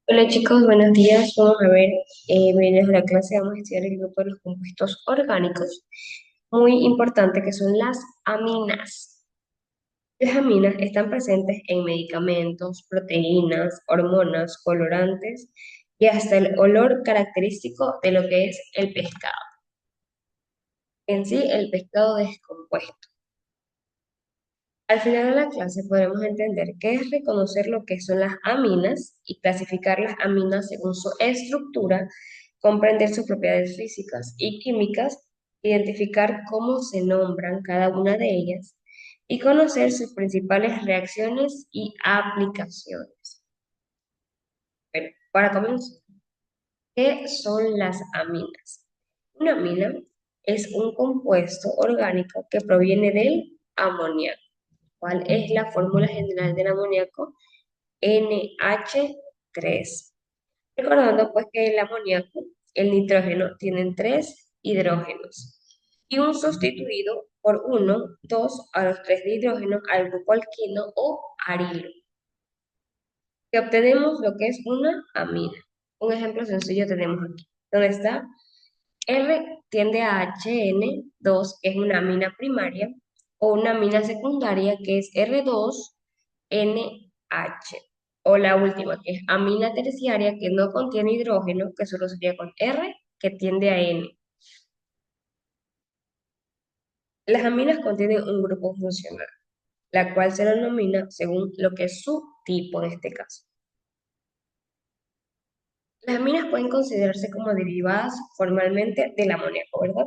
Hola chicos, buenos días. Vamos a ver, bienvenidos a la clase. Vamos a estudiar el grupo de los compuestos orgánicos. Muy importante que son las aminas. Las aminas están presentes en medicamentos, proteínas, hormonas, colorantes y hasta el olor característico de lo que es el pescado. En sí, el pescado descompuesto. Al final de la clase podremos entender qué es reconocer lo que son las aminas y clasificar las aminas según su estructura, comprender sus propiedades físicas y químicas, identificar cómo se nombran cada una de ellas y conocer sus principales reacciones y aplicaciones. Bueno, para comenzar, ¿qué son las aminas? Una amina es un compuesto orgánico que proviene del amoníaco. ¿Cuál es la fórmula general del amoníaco? NH3. Recordando pues que el amoníaco, el nitrógeno, tienen tres hidrógenos y un sustituido por uno, dos a los tres de hidrógeno al grupo alquino o arilo, que obtenemos lo que es una amina. Un ejemplo sencillo tenemos aquí, donde está R tiende a HN2, que es una amina primaria, o una amina secundaria, que es R2NH. O la última, que es amina terciaria, que no contiene hidrógeno, que solo sería con R, que tiende a N. Las aminas contienen un grupo funcional, la cual se denomina según lo que es su tipo en este caso. Las aminas pueden considerarse como derivadas formalmente del amoníaco, ¿verdad?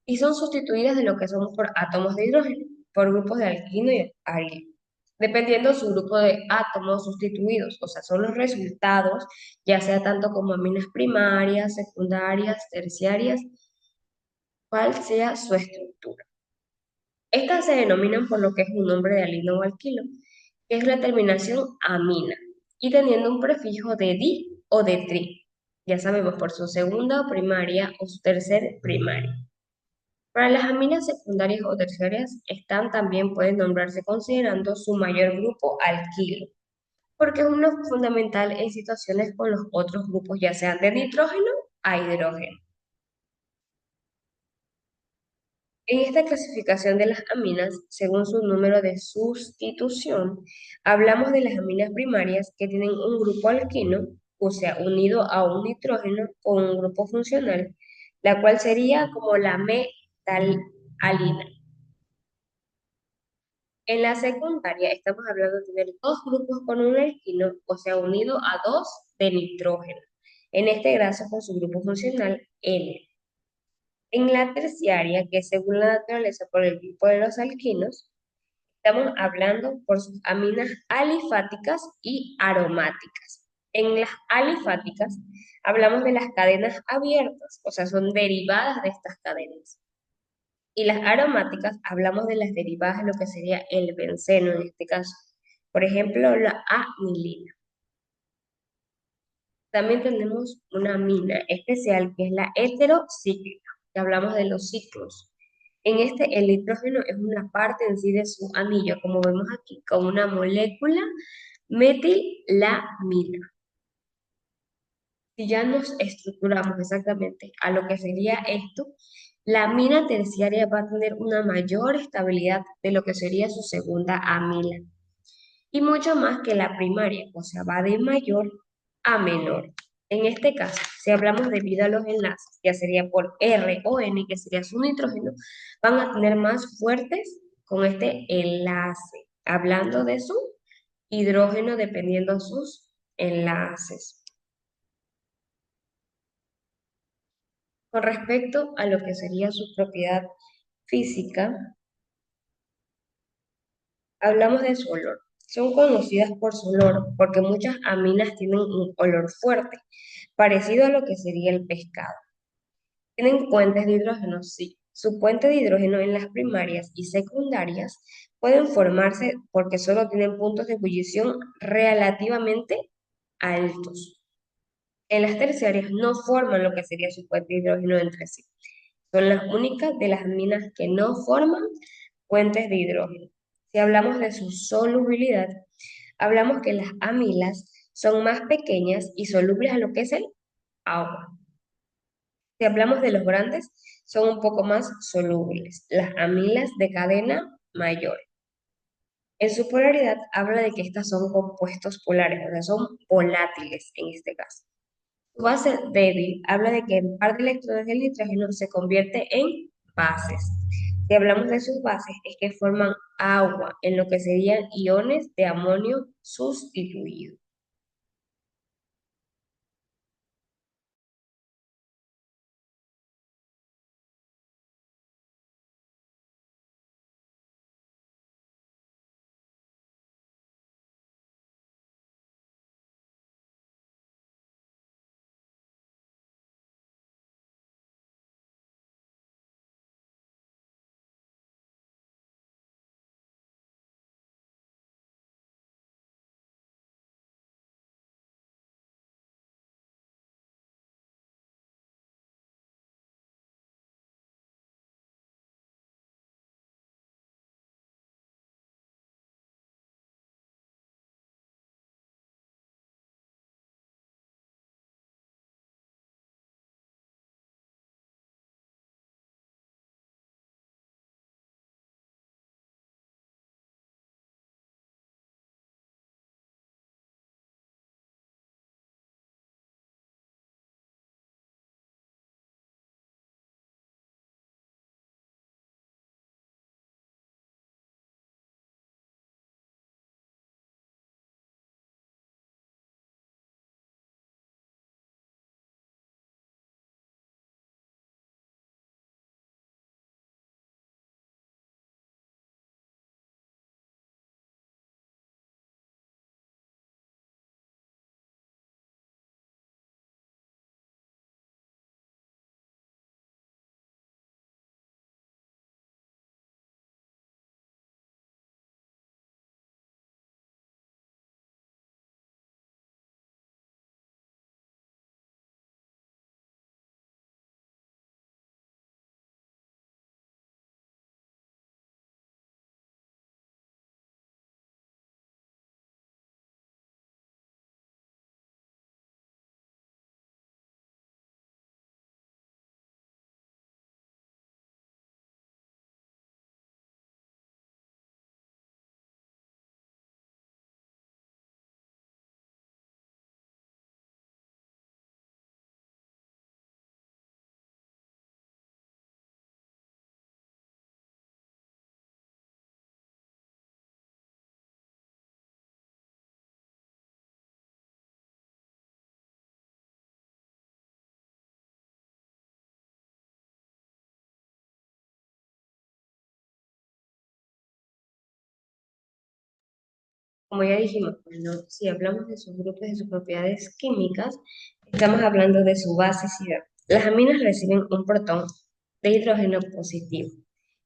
Y son sustituidas de lo que somos por átomos de hidrógeno, por grupos de alquino y arilo, dependiendo su grupo de átomos sustituidos, o sea, son los resultados, ya sea tanto como aminas primarias, secundarias, terciarias, cual sea su estructura. Estas se denominan por lo que es un nombre de alino o alquilo, que es la terminación amina, y teniendo un prefijo de di o de tri, ya sabemos por su segunda o primaria o su tercer primaria. Para las aminas secundarias o terciarias están también pueden nombrarse considerando su mayor grupo alquilo, porque es uno fundamental en situaciones con los otros grupos, ya sean de nitrógeno a hidrógeno. En esta clasificación de las aminas, según su número de sustitución, hablamos de las aminas primarias que tienen un grupo alquino, o sea, unido a un nitrógeno con un grupo funcional, la cual sería como la metalina. En la secundaria estamos hablando de tener dos grupos con un alquino, o sea, unido a dos de nitrógeno. En este caso con su grupo funcional N. En la terciaria, que es según la naturaleza por el grupo de los alquinos, estamos hablando por sus aminas alifáticas y aromáticas. En las alifáticas hablamos de las cadenas abiertas, o sea, son derivadas de estas cadenas. Y las aromáticas, hablamos de las derivadas de lo que sería el benceno en este caso. Por ejemplo, la anilina. También tenemos una amina especial que es la heterocíclica, que hablamos de los ciclos. En este, el nitrógeno es una parte en sí de su anillo, como vemos aquí, con una molécula metilamina. Si ya nos estructuramos exactamente a lo que sería esto, la amina terciaria va a tener una mayor estabilidad de lo que sería su segunda amina y mucho más que la primaria, o sea, va de mayor a menor. En este caso, si hablamos debido a los enlaces, ya sería por R o N, que sería su nitrógeno, van a tener más fuertes con este enlace, hablando de su hidrógeno dependiendo sus enlaces. Con respecto a lo que sería su propiedad física, hablamos de su olor. Son conocidas por su olor porque muchas aminas tienen un olor fuerte, parecido a lo que sería el pescado. Tienen puentes de hidrógeno, sí. Su puente de hidrógeno en las primarias y secundarias pueden formarse porque solo tienen puntos de ebullición relativamente altos. En las terciarias no forman lo que sería su puente de hidrógeno entre sí. Son las únicas de las aminas que no forman puentes de hidrógeno. Si hablamos de su solubilidad, hablamos que las amilas son más pequeñas y solubles a lo que es el agua. Si hablamos de los grandes, son un poco más solubles, las amilas de cadena mayor. En su polaridad habla de que estas son compuestos polares, o sea, son volátiles en este caso. Su base débil habla de que el par de electrones del nitrógeno se convierte en bases. Si hablamos de sus bases, es que forman agua, en lo que serían iones de amonio sustituido. Como ya dijimos, bueno, si hablamos de sus grupos y de sus propiedades químicas, estamos hablando de su basicidad. Las aminas reciben un protón de hidrógeno positivo,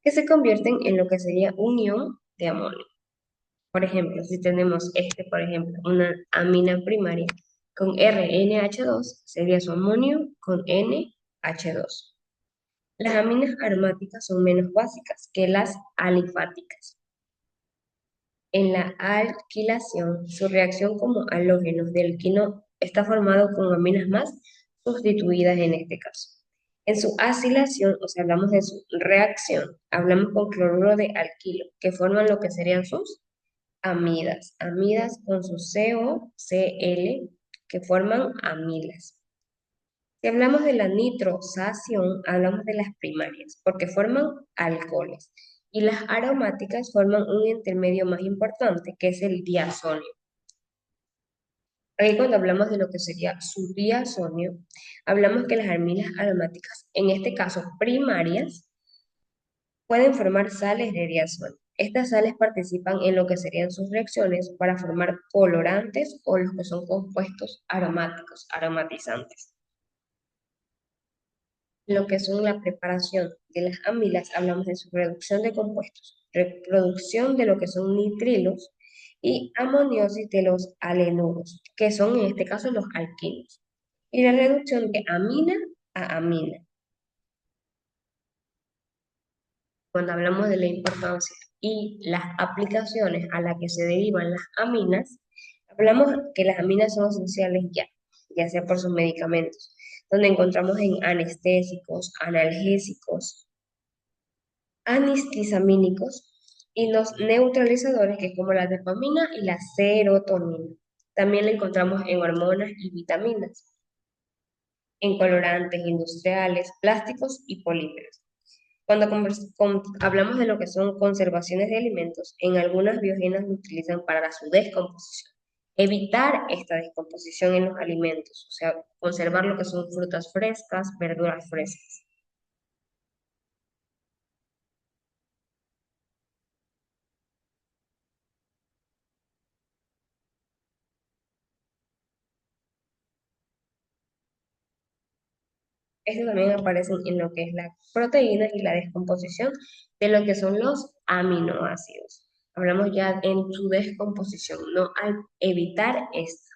que se convierten en lo que sería un ion de amonio. Por ejemplo, si tenemos por ejemplo, una amina primaria con RNH2, sería su amonio con NH2. Las aminas aromáticas son menos básicas que las alifáticas. En la alquilación, su reacción como halógenos de alquino está formado con aminas más sustituidas en este caso. En su acilación, o sea, hablamos de su reacción, hablamos con cloruro de alquilo, que forman lo que serían sus amidas. Amidas con su CO, Cl, que forman amilas. Si hablamos de la nitrosación, hablamos de las primarias, porque forman alcoholes. Y las aromáticas forman un intermedio más importante, que es el diazonio. Ahí cuando hablamos de lo que sería su diazonio, hablamos que las aminas aromáticas, en este caso primarias, pueden formar sales de diazonio. Estas sales participan en lo que serían sus reacciones para formar colorantes o los que son compuestos aromáticos, aromatizantes. Lo que son la preparación de las amilas, hablamos de su reducción de compuestos, reproducción de lo que son nitrilos y amoniosis de los alenuros, que son en este caso los alquinos, y la reducción de amina a amina. Cuando hablamos de la importancia y las aplicaciones a las que se derivan las aminas, Hablamos que las aminas son esenciales ya sea por sus medicamentos, donde encontramos en anestésicos, analgésicos, antihistamínicos y los neutralizadores, que es como la dopamina y la serotonina. También la encontramos en hormonas y vitaminas, en colorantes industriales, plásticos y polímeros. Cuando hablamos de lo que son conservaciones de alimentos, en algunas biogenas lo utilizan para su descomposición. Evitar esta descomposición en los alimentos, o sea, conservar lo que son frutas frescas, verduras frescas. Esto también aparecen en lo que es la proteína y la descomposición de lo que son los aminoácidos. Hablamos ya en su descomposición, no al evitar esta.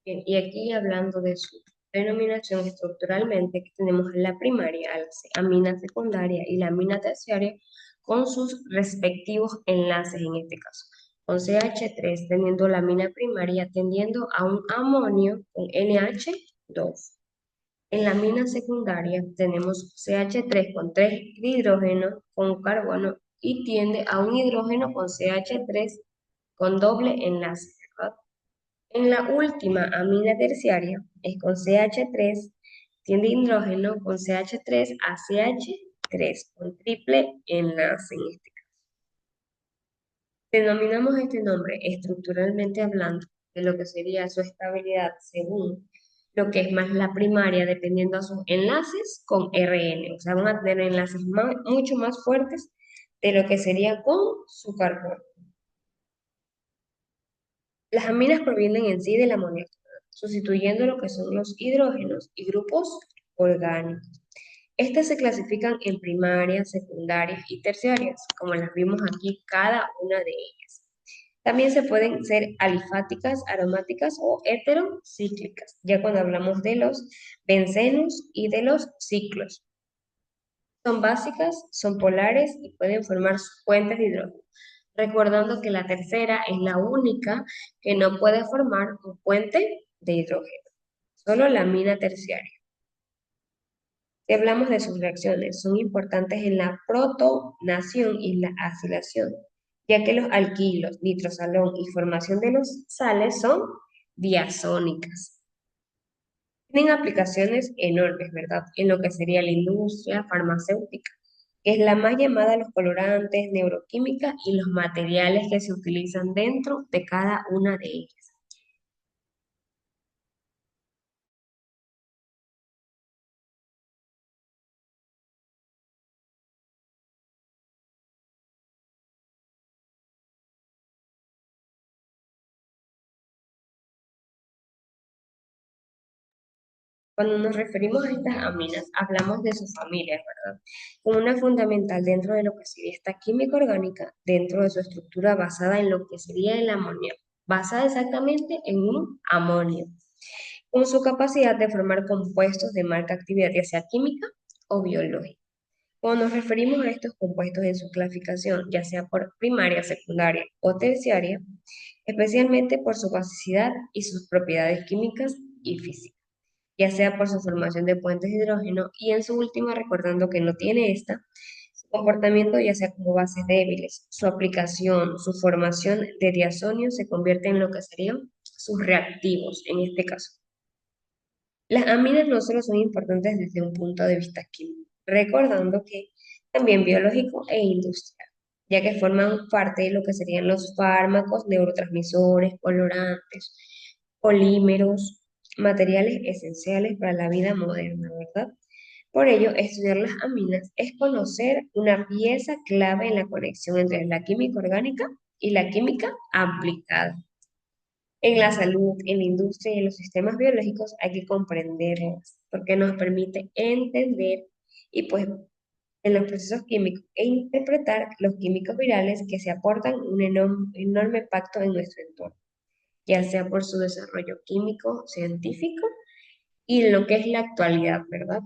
Bien, y aquí hablando de su denominación estructuralmente, que tenemos la primaria, a la amina secundaria y la amina terciaria con sus respectivos enlaces en este caso. Con CH3 teniendo la amina primaria tendiendo a un amonio con NH2. En la amina secundaria tenemos CH3 con 3 hidrógenos con carbono y tiende a un hidrógeno con CH3 con doble enlace, ¿verdad? En la última amina terciaria es con CH3, tiende hidrógeno con CH3 a CH3 con triple enlace en este caso. Denominamos este nombre estructuralmente hablando de lo que sería su estabilidad según lo que es más la primaria, dependiendo a sus enlaces con RN. O sea, van a tener enlaces mucho más fuertes de lo que sería con su carbono. Las aminas provienen en sí del amoníaco, sustituyendo lo que son los hidrógenos y grupos orgánicos. Estas se clasifican en primarias, secundarias y terciarias, como las vimos aquí, cada una de ellas. También se pueden ser alifáticas, aromáticas o heterocíclicas, ya cuando hablamos de los bencenos y de los ciclos. Son básicas, son polares y pueden formar puentes de hidrógeno. Recordando que la tercera es la única que no puede formar un puente de hidrógeno, solo la amina terciaria. Si hablamos de sus reacciones, son importantes en la protonación y la acilación, ya que los alquilos, nitrosalón y formación de los sales son diazónicas. Tienen aplicaciones enormes, ¿verdad? En lo que sería la industria farmacéutica, que es la más llamada a los colorantes, neuroquímica y los materiales que se utilizan dentro de cada una de ellas. Cuando nos referimos a estas aminas, hablamos de sus familias, ¿verdad? Como una fundamental dentro de lo que sería esta química orgánica, dentro de su estructura basada en lo que sería el amonio, basada exactamente en un amonio, con su capacidad de formar compuestos de marca actividad, ya sea química o biológica. Cuando nos referimos a estos compuestos en su clasificación, ya sea por primaria, secundaria o terciaria, especialmente por su basicidad y sus propiedades químicas y físicas, ya sea por su formación de puentes de hidrógeno y en su última, recordando que no tiene esta, su comportamiento ya sea como bases débiles, su aplicación, su formación de diazonios se convierte en lo que serían sus reactivos en este caso. Las aminas no solo son importantes desde un punto de vista químico, recordando que también biológico e industrial, ya que forman parte de lo que serían los fármacos, neurotransmisores, colorantes, polímeros, materiales esenciales para la vida moderna, ¿verdad? Por ello, estudiar las aminas es conocer una pieza clave en la conexión entre la química orgánica y la química aplicada. En la salud, en la industria y en los sistemas biológicos hay que comprenderlas porque nos permite entender y pues en los procesos químicos e interpretar los químicos virales que se aportan un enorme impacto en nuestro entorno, ya sea por su desarrollo químico, científico y lo que es la actualidad, ¿verdad?